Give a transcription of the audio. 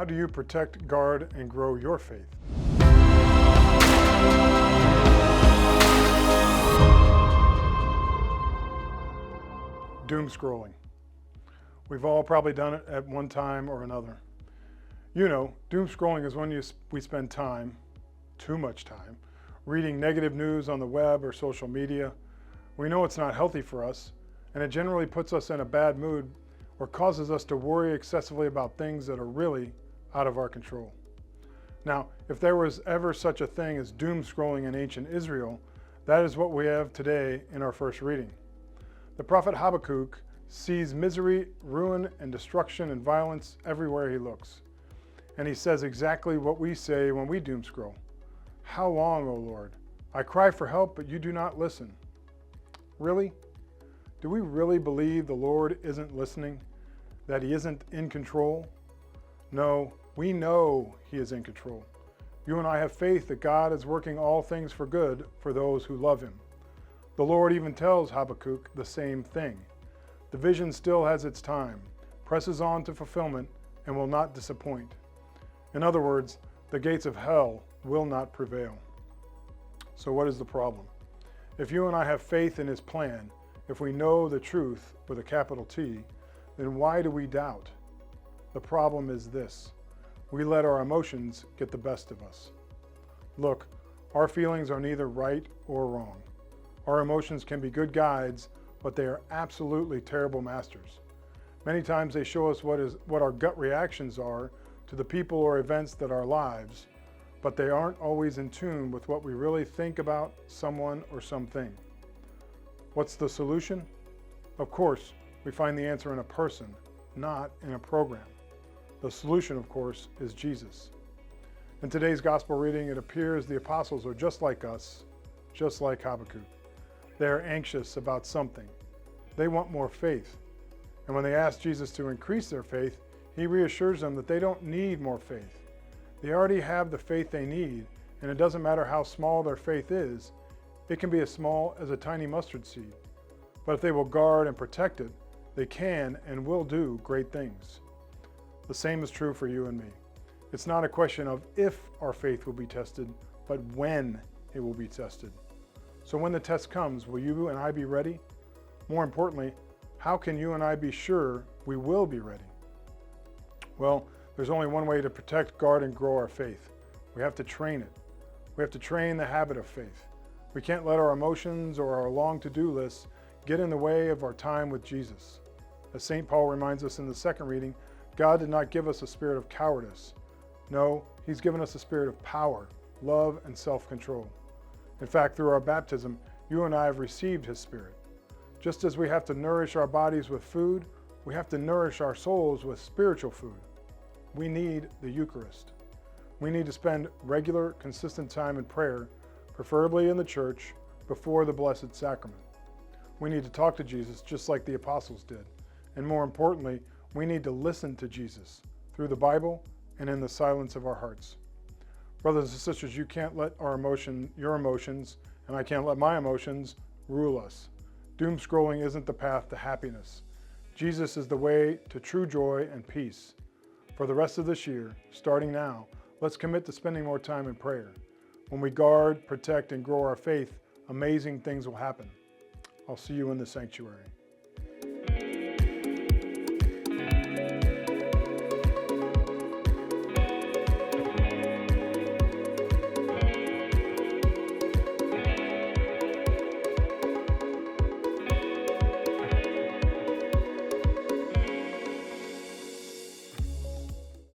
How do you protect, guard, and grow your faith? Doom scrolling. We've all probably done it at one time or another. You know, doom scrolling is when we spend time, too much time, reading negative news on the web or social media. We know it's not healthy for us, and it generally puts us in a bad mood or causes us to worry excessively about things that are really out of our control. Now, if there was ever such a thing as doom scrolling in ancient Israel, that is what we have today in our first reading. The prophet Habakkuk sees misery, ruin, and destruction and violence everywhere he looks. And he says exactly what we say when we doom scroll. How long, O Lord? I cry for help, but you do not listen. Really? Do we really believe the Lord isn't listening? That he isn't in control? No, we know he is in control. You and I have faith that God is working all things for good for those who love him. The Lord even tells Habakkuk the same thing. The vision still has its time, presses on to fulfillment, and will not disappoint. In other words, the gates of hell will not prevail. So what is the problem? If you and I have faith in his plan, if we know the truth with a capital T, then why do we doubt? The problem is this: we let our emotions get the best of us. Look, our feelings are neither right or wrong. Our emotions can be good guides, but they are absolutely terrible masters. Many times they show us what our gut reactions are to the people or events that are our lives, but they aren't always in tune with what we really think about someone or something. What's the solution? Of course, we find the answer in a person, not in a program. The solution, of course, is Jesus. In today's gospel reading, it appears the apostles are just like us, just like Habakkuk. They are anxious about something. They want more faith. And when they ask Jesus to increase their faith, he reassures them that they don't need more faith. They already have the faith they need, and it doesn't matter how small their faith is. It can be as small as a tiny mustard seed. But if they will guard and protect it, they can and will do great things. The same is true for you and me. It's not a question of if our faith will be tested, but when it will be tested. So when the test comes, will you and I be ready? More importantly, how can you and I be sure we will be ready? Well, there's only one way to protect, guard, and grow our faith. We have to train it. We have to train the habit of faith. We can't let our emotions or our long to-do lists get in the way of our time with Jesus. As St. Paul reminds us in the second reading, God did not give us a spirit of cowardice. No, he's given us a spirit of power, love, and self-control. In fact, through our baptism, you and I have received his Spirit. Just as we have to nourish our bodies with food, we have to nourish our souls with spiritual food. We need the Eucharist. We need to spend regular, consistent time in prayer, preferably in the church, before the Blessed Sacrament. We need to talk to Jesus just like the apostles did. And more importantly, we need to listen to Jesus through the Bible and in the silence of our hearts. Brothers and sisters, you can't let your emotions, and I can't let my emotions rule us. Doom scrolling isn't the path to happiness. Jesus is the way to true joy and peace. For the rest of this year, starting now, let's commit to spending more time in prayer. When we guard, protect, and grow our faith, amazing things will happen. I'll see you in the sanctuary.